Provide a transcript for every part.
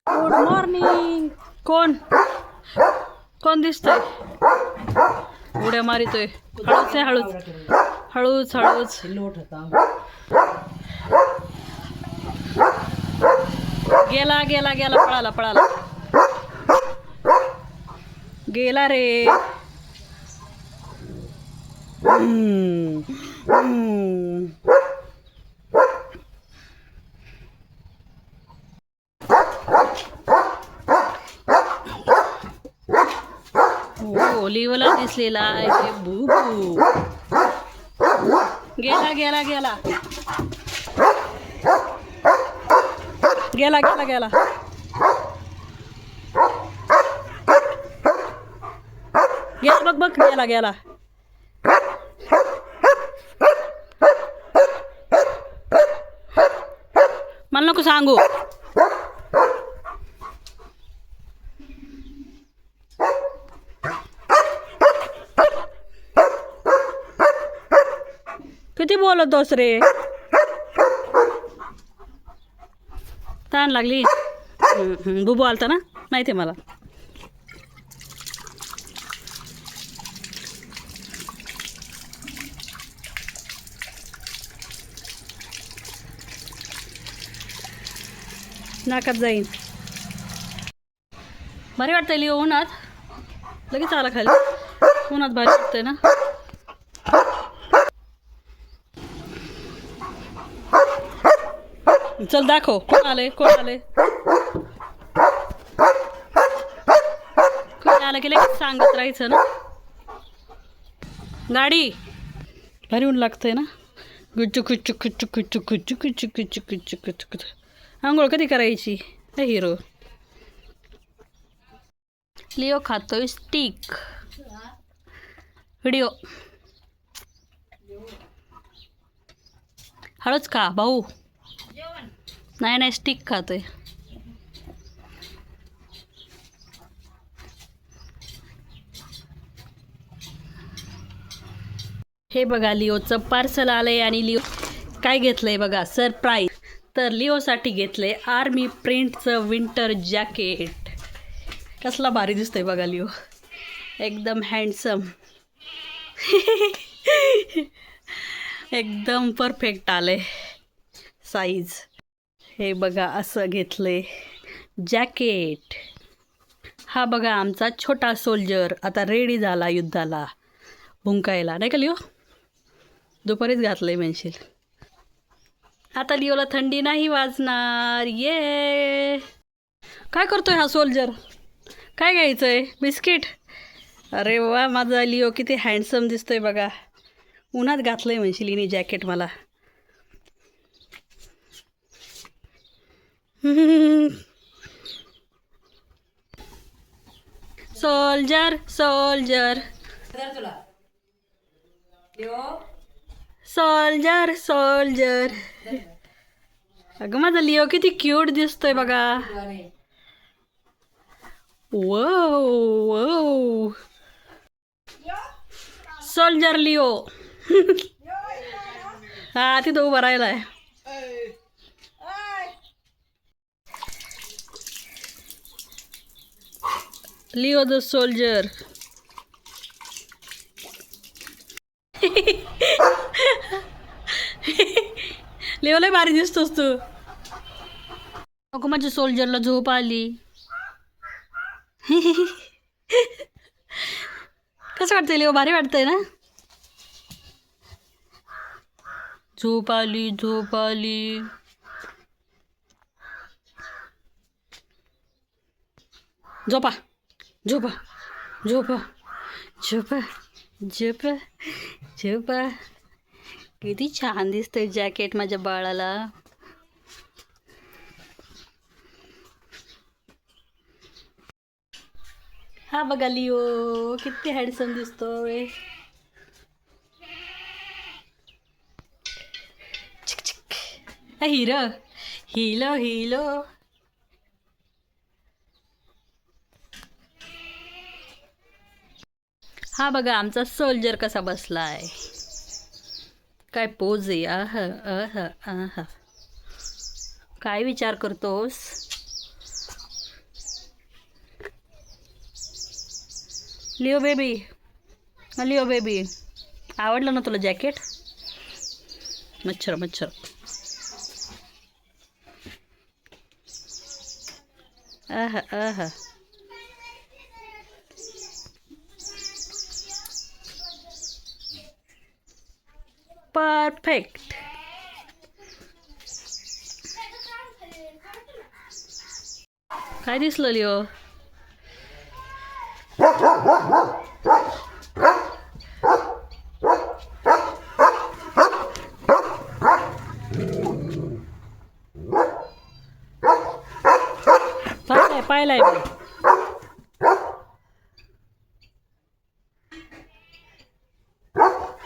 Good morning. कोण कोण दिसतंय? उड्या मारितोय. हळूच आहे, हळूच हळूच हळूच. गेला गेला गेला, पळाला पळाला, गेला रे. ओलीवला दिसलेला आहे बुबू. गेला गेला गेला गेला गेला गेला. गेला बघ बघ, गेला गेला. मला नको सांगू. किती बोलतोस रे? ताण लागली. बुबू आलता ना, माहिती आहे मला. नाकात जाईन. भारी वाटतंय लिओ उन्हात. लगेच आला खाली. उन्हात भारी वाटतंय ना. चल दाखव, कोण आले कोण आले. कोण आलं की लगेच सांगत राहायचं ना. गाडी भारी ऊन लागतंय ना. गुच्चू कुच्चू कुच्चू कुच्चू कुच्चू कुच्चू कुच्चू कुच्चू कुच्चू कुच्चू. आंघोळ कधी करायची हे हिरो? लिओ खातोय स्टिक. व्हिडिओ हळूच खा भाऊ. नाही नाही, स्टिक खातोय. हे बघा लिओचं पार्सल आलंय. आणि लिओ काय घेतलंय बघा, सरप्राईज. तर लिओसाठी घेतलंय आर्मी प्रिंटचं विंटर जॅकेट. कसला भारी दिसतोय बघा लिओ, एकदम हँडसम. एकदम परफेक्ट आले साईज. हे बघा असं घेतलंय जॅकेट. हा बघा आमचा छोटा सोल्जर आता रेडी झाला युद्धाला, भुंकायला. नाही का लिओ? दुपारीच घातलंय म्हणशील. आता लिओला थंडी नाही वाजणार. ये काय करतोय हा सोल्जर? काय घ्यायचंय? बिस्किट? अरे वा, माझा लिओ किती हँडसम दिसतोय बघा. उन्हात घातलंय म्हणशील हिने जॅकेट मला. Soldier soldier soldier soldier. अगं माझा लिओ किती क्यूट दिसतोय बघा. वो वो सोल्जर लिओ. हा तिथं उभा राहिलाय. Leo the soldier. लिओ लय भारी दिसतोस तू. अगं माझ्या सोल्जरला झोप आली. कसं वाटतंय लिओ? भारी वाटतंय ना. झोप आली झोप आली. झोपा झोपा झोपा झोपा झोपा झोपा. किती छान दिसतंय जॅकेट माझ्या बाळाला. हा बघा लिओ किती हँडसम दिसतोय. हिरो हिलो हिलो. हा बघा आमचा सोल्जर कसा बसलाय. काय पोज आहे. आहा आहा आहा. काय विचार करतोस? लिओ बेबी, लिओ बेबी, आवडलं ना तुला जॅकेट? मच्छर मच्छर. आहा आहा. परफेक्ट. काय दिसलं लिओ? पाहिलाय मी.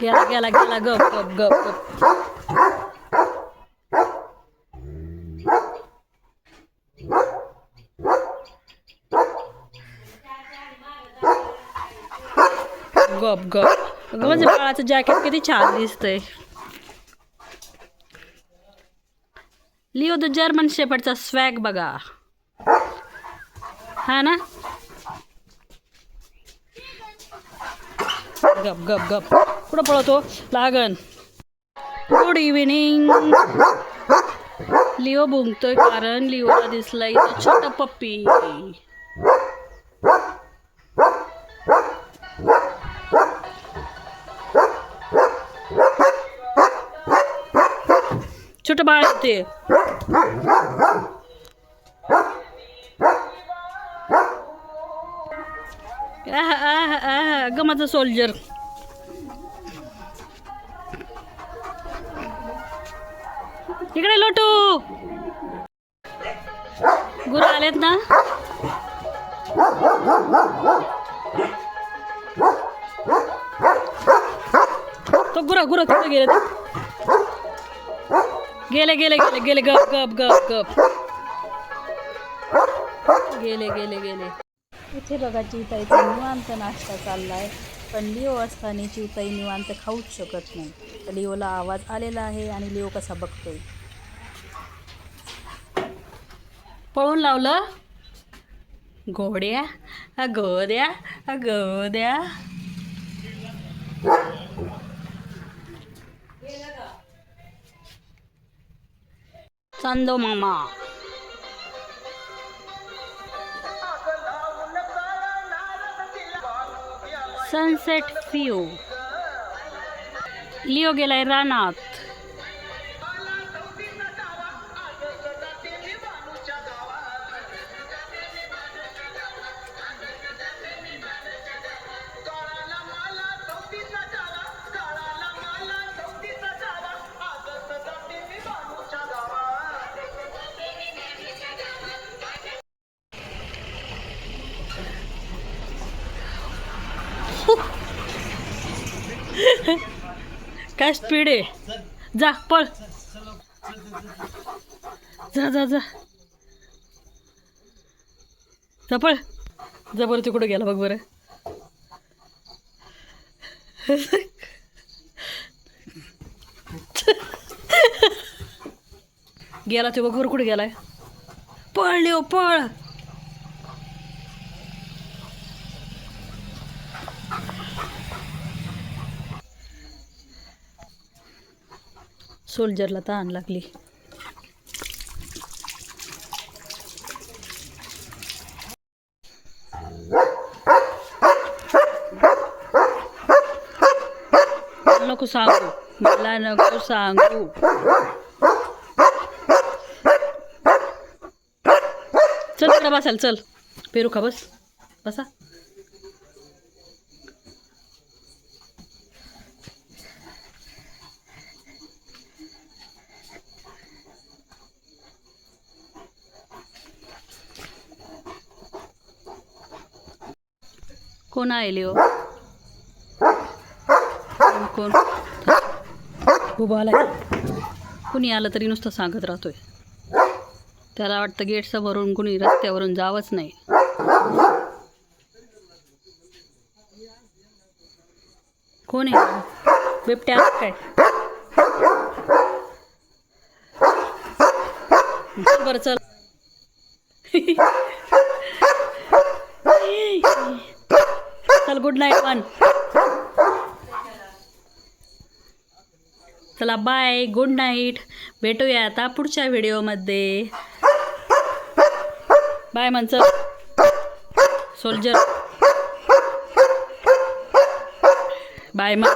गेला गेला गेला. गप गप गप गप. गप गप. म्हणजे बाळाचं जॅकेट किती छान दिसतंय. लिओ द जर्मन शेपर्डचा स्वॅग बघा. हा ना. गप गप गप. कुठं पळतो? लागन. Good evening. लिओ भुंकतोय कारण लिओला दिसलंय इथं छोटं पप्पी. छोटं बाळ ते. ग माझं सोल्जर. इकडे लोटू. गुरु आलेत ना. तो गुरा गुरा कुठे गेले? गेले गेले गेले गेले. गप गप गप गप. गेले गेले गेले. इथे बघा चिवताईचा निवांत नाश्ता चाललाय. पण लिओ असताना चिवताई निवांत खाऊच शकत नाही. तर लिओला आवाज आलेला आहे आणि लिओ कसा बघतोय. पळून लावलं. घोड्या गोद्या गोद्या. चांदो मामा. Sunset view. लिओ गेलाय रानात. काय स्पीड आहे. जा पळ. जा जा जा. जा पळ. जा बरं. ते कुठं गेला बघ बरं. गेला ते बघ बरं. कुठे गेलाय? पळ लिओ पळ. सोल्जरला तहान लागली. नको सांगू. मला नको सांगू. चल तिकडे बसाल. चल पेरू खा. बस बसा. कोण आहे लिओ? कोण उभा आलाय? कुणी आलं तरी नुसतं सांगत राहतोय. त्याला वाटतं गेट समोरून कुणी रस्त्यावरून जावंच नाही. कोण आहे? बिबट्या काय? चल बरं चल. चल चल गुड नाईट मन. चला बाय, गुड नाईट. भेटूया आता पुढच्या व्हिडिओमध्ये. बाय मन चल सोल्जर. बाय मन.